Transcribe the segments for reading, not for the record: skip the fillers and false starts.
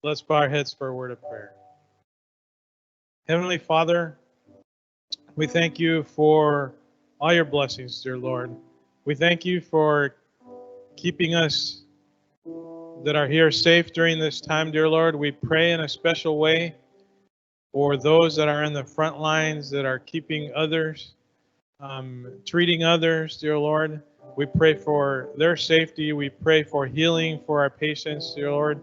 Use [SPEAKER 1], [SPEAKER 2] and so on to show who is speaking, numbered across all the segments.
[SPEAKER 1] Let's bow our heads for a word of prayer. Heavenly Father, we thank you for all your blessings, dear Lord. We thank you for keeping us that are here safe during this time, dear Lord. We pray in a special way for those that are in the front lines that are keeping others, treating others, dear Lord. We pray for their safety. We pray for healing for our patients, dear Lord.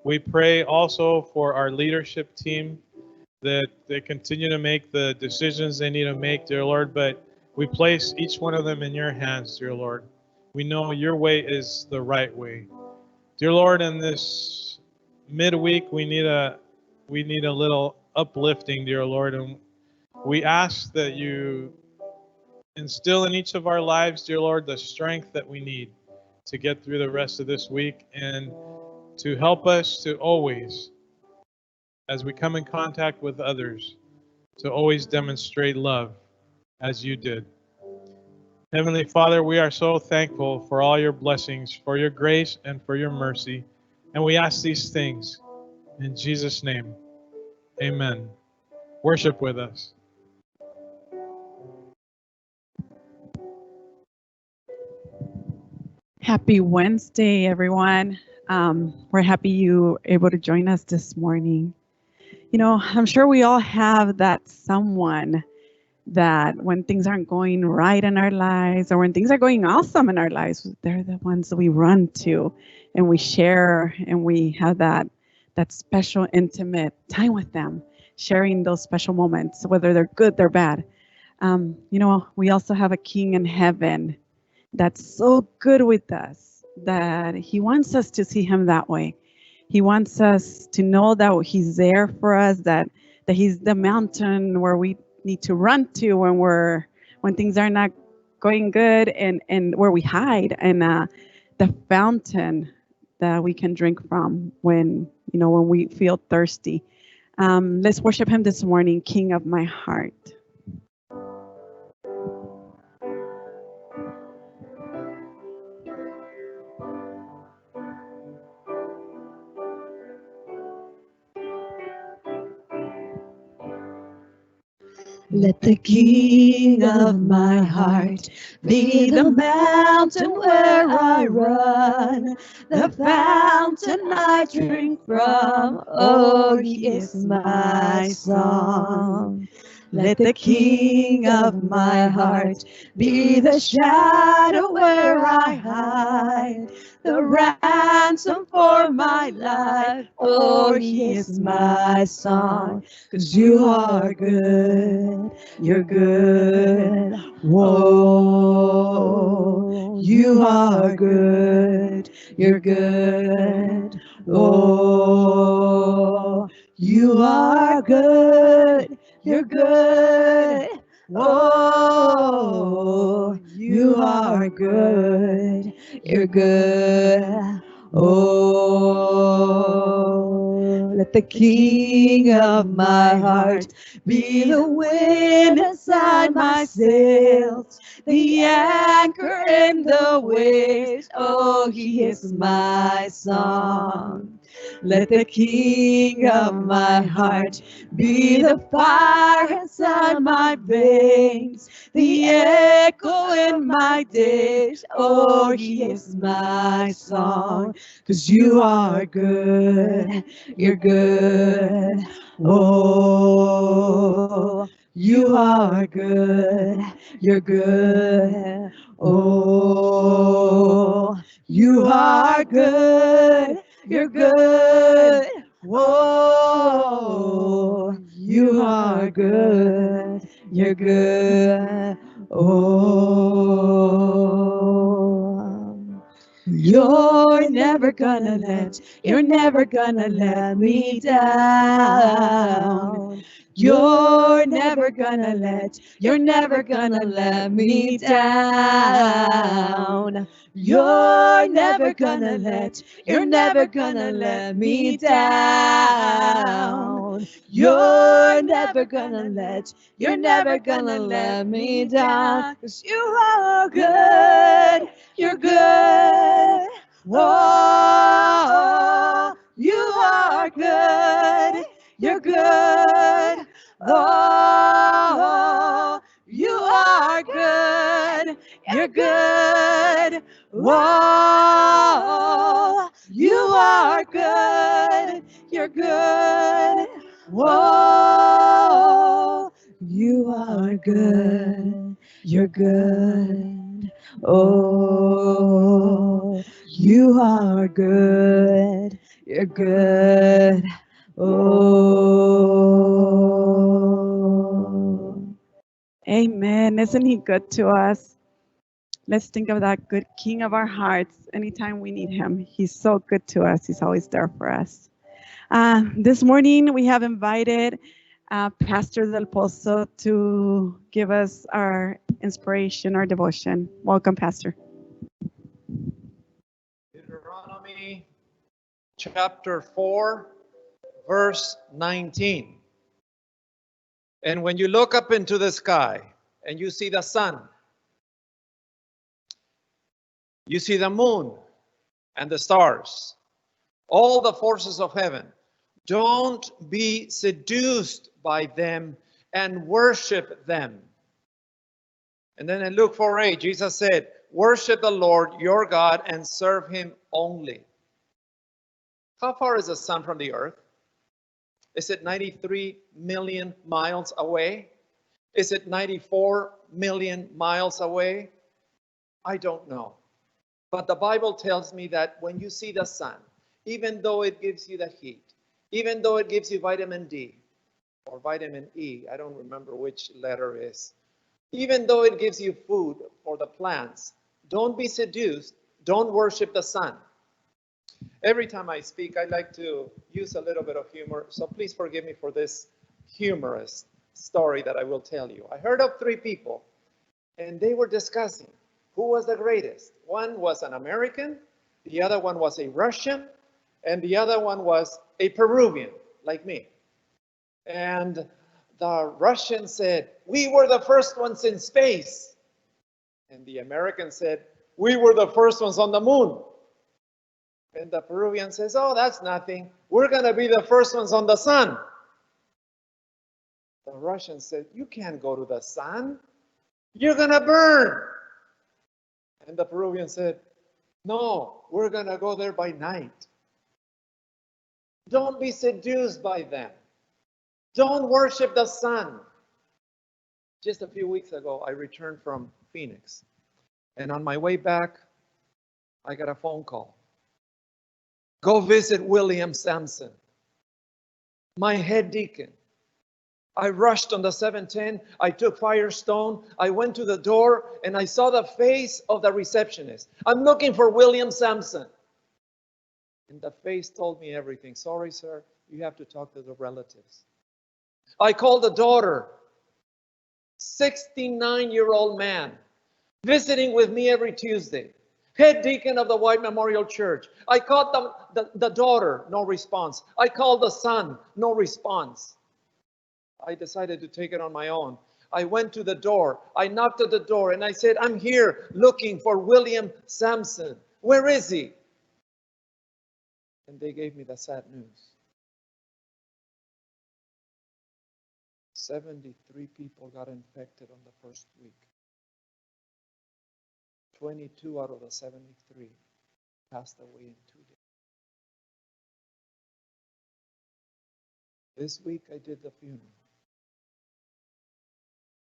[SPEAKER 1] We pray also for our leadership team that they continue to make the decisions they need to make, dear Lord. But we place each one of them in your hands, dear Lord. We know your way is the right way. Dear Lord, in this midweek, we need a little uplifting, dear Lord. And we ask that you instill in each of our lives, dear Lord, the strength that we need to get through the rest of this week and to help us to always, as we come in contact with others, to always demonstrate love as you did. Heavenly Father, we are so thankful for all your blessings, for your grace, and for your mercy. And we ask these things in Jesus' name. Amen. Worship with us.
[SPEAKER 2] Happy Wednesday, everyone. We're happy you were able to join us this morning. You know, I'm sure we all have that someone that when things aren't going right in our lives or when things are going awesome in our lives, they're the ones that we run to and we share and we have that special intimate time with them, sharing those special moments, whether they're good, they're bad. You know, we also have a King in heaven that's so good with us that he wants us to see him that way. He wants us to know that he's there for us, that he's the mountain where we need to run to when things are not going good, and where we hide, and the fountain that we can drink from when we feel thirsty. Let's worship him this morning, King of my heart.
[SPEAKER 3] Let the King of my heart be the mountain where I run, the fountain I drink from. Oh, he is my song. Let the King of my heart be the shadow where I hide, the ransom for my life. Oh, he is my song. 'Cause you are good, you're good. Whoa, you are good, you're good. Oh, you are good, you're good. Oh, you are good, you're good. Oh, let the King of my heart be the wind inside my sails, the anchor in the waves. Oh, he is my song. Let the King of my heart be the fire inside my veins, the echo in my days. Oh, he is my song. 'Cause you are good, you're good. Oh, you are good, you're good. Oh, you are good, you're good. Whoa, you are good, you're good. Oh, you're never gonna let me down. You're never gonna let me down. You're never gonna let me down. You're never gonna let me down. 'Cause you are good, you're good. Oh, you are
[SPEAKER 2] are good. You're good. Oh, you are good. You're good. Whoa, you are good. You're good. Whoa, you are good. You're good. Oh, you are good. You're good. Oh. Amen. Isn't he good to us? Let's think of that good King of our hearts anytime we need him. He's so good to us. He's always there for us. This morning, we have invited Pastor Del Pozo to give us our inspiration, our devotion. Welcome, Pastor.
[SPEAKER 4] Deuteronomy chapter 4, verse 19. And when you look up into the sky and you see the sun, you see the moon and the stars, all the forces of heaven, don't be seduced by them and worship them. And then in Luke 4:8, Jesus said, worship the Lord your God and serve him only. How far is the sun from the earth? Is it 93 million miles away? Is it 94 million miles away? I don't know. But the Bible tells me that when you see the sun, even though it gives you the heat, even though it gives you vitamin D or vitamin E, I don't remember which letter is, even though it gives you food for the plants, don't be seduced, don't worship the sun. Every time I speak, I like to use a little bit of humor, so please forgive me for this humorous story that I will tell you. I heard of 3 people, and they were discussing who was the greatest. One was an American, the other one was a Russian, and the other one was a Peruvian, like me. And the Russian said, we were the first ones in space. And the American said, we were the first ones on the moon. And the Peruvian says, oh, that's nothing. We're going to be the first ones on the sun. The Russian said, you can't go to the sun. You're going to burn. And the Peruvian said, no, we're going to go there by night. Don't be seduced by them. Don't worship the sun. Just a few weeks ago, I returned from Phoenix. And on my way back, I got a phone call. Go visit William Sampson, my head deacon. I rushed on the 710. I took Firestone. I went to the door and I saw the face of the receptionist. I'm looking for William Sampson. And the face told me everything. Sorry, sir, you have to talk to the relatives. I called the daughter, 69-year-old man, visiting with me every Tuesday, head deacon of the White Memorial Church. I called the daughter, no response. I called the son, no response. I decided to take it on my own. I went to the door. I knocked at the door and I said, I'm here looking for William Sampson. Where is he? And they gave me the sad news. 73 people got infected on the first week. 22 out of the 73 passed away in 2 days. This week I did the funeral.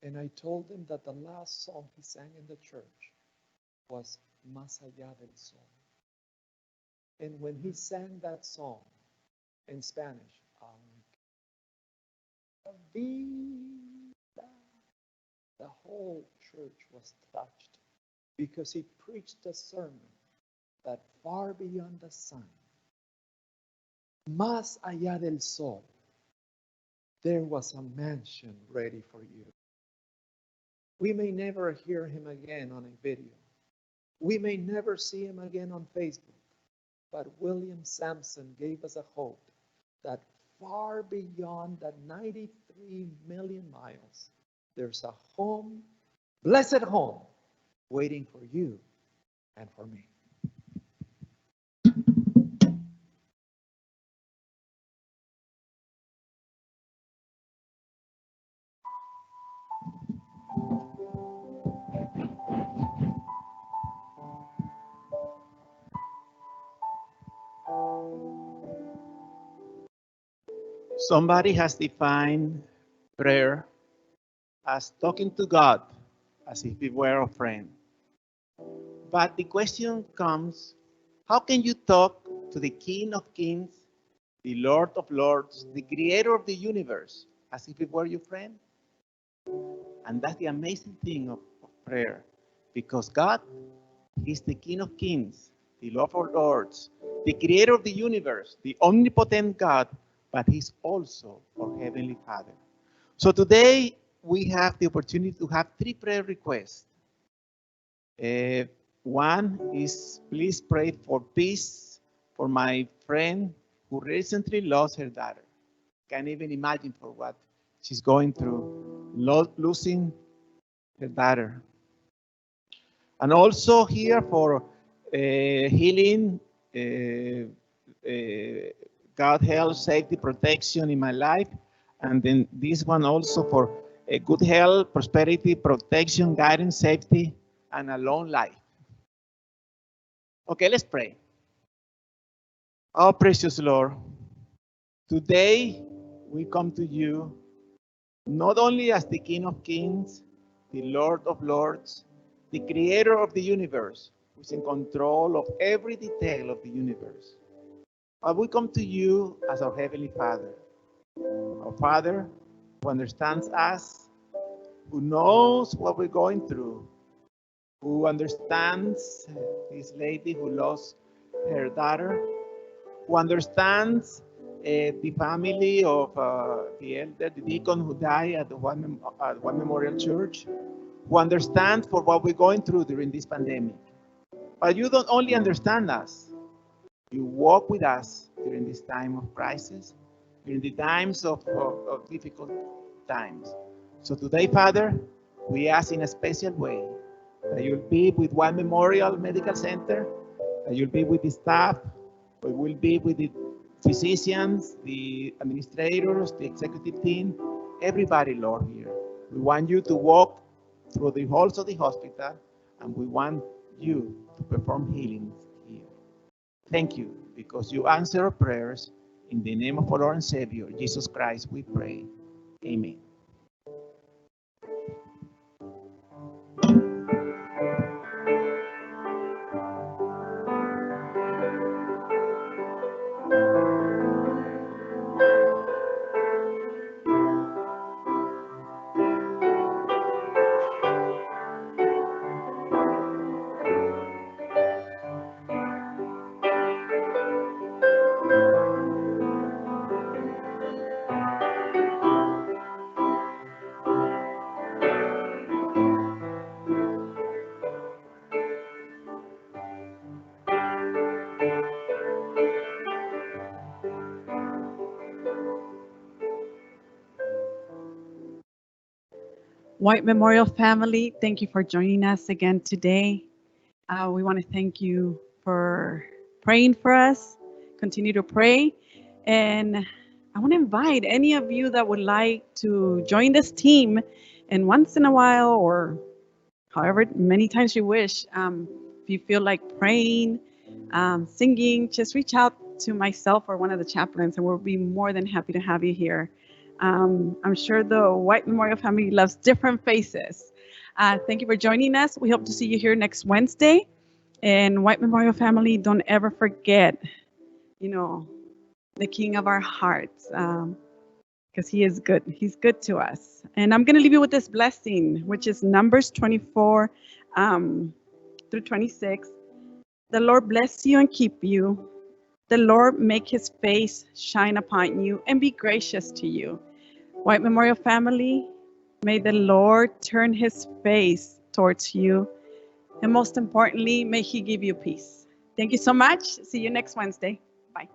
[SPEAKER 4] And I told him that the last song he sang in the church was Más allá del sol. And when he sang that song in Spanish, vida, the whole church was touched because he preached a sermon that far beyond the sun, más allá del sol, there was a mansion ready for you. We may never hear him again on a video. We may never see him again on Facebook. But William Sampson gave us a hope that far beyond the 93 million miles, there's a home, blessed home, waiting for you and for me.
[SPEAKER 5] Somebody has defined prayer as talking to God as if we were a friend. But the question comes, how can you talk to the King of Kings, the Lord of Lords, the Creator of the universe, as if it were your friend? And that's the amazing thing of prayer, because God is the King of Kings, the Lord of Lords, the Creator of the universe, the omnipotent God, but He's also our Heavenly Father. So today we have the opportunity to have 3 prayer requests. One is, please pray for peace for my friend who recently lost her daughter. Can't even imagine for what she's going through, losing her daughter. And also here for healing, God health, safety, protection in my life. And then this one also for good health, prosperity, protection, guidance, safety, and a long life. Okay, let's pray. Oh, precious Lord, today we come to you not only as the King of Kings, the Lord of Lords, the Creator of the universe, who's in control of every detail of the universe, but we come to you as our Heavenly Father, our Father who understands us, who knows what we're going through, who understands this lady who lost her daughter, who understands the family of the elder, the deacon who died at one Memorial Church, who understands for what we're going through during this pandemic. But you don't only understand us, you walk with us during this time of crisis, during the times of difficult times. So today, Father, we ask in a special way that you'll be with One Memorial Medical Center, that you'll be with the staff, we will be with the physicians, the administrators, the executive team, everybody, Lord, here. We want you to walk through the halls of the hospital, and we want you to perform healings here. Thank you, because you answer our prayers. In the name of our Lord and Savior, Jesus Christ, we pray. Amen.
[SPEAKER 2] White Memorial family, thank you for joining us again today. We want to thank you for praying for us. Continue to pray. And I want to invite any of you that would like to join this team, and once in a while, or however many times you wish, if you feel like praying, singing, just reach out to myself or one of the chaplains, and we'll be more than happy to have you here. I'm sure the White Memorial family loves different faces. Thank you for joining us. We hope to see you here next Wednesday. And White Memorial family, don't ever forget, the King of our hearts, because he is good. He's good to us. And I'm going to leave you with this blessing, which is Numbers 24 through 26. The Lord bless you and keep you. The Lord make his face shine upon you and be gracious to you. White Memorial family, may the Lord turn his face towards you. And most importantly, may he give you peace. Thank you so much. See you next Wednesday. Bye.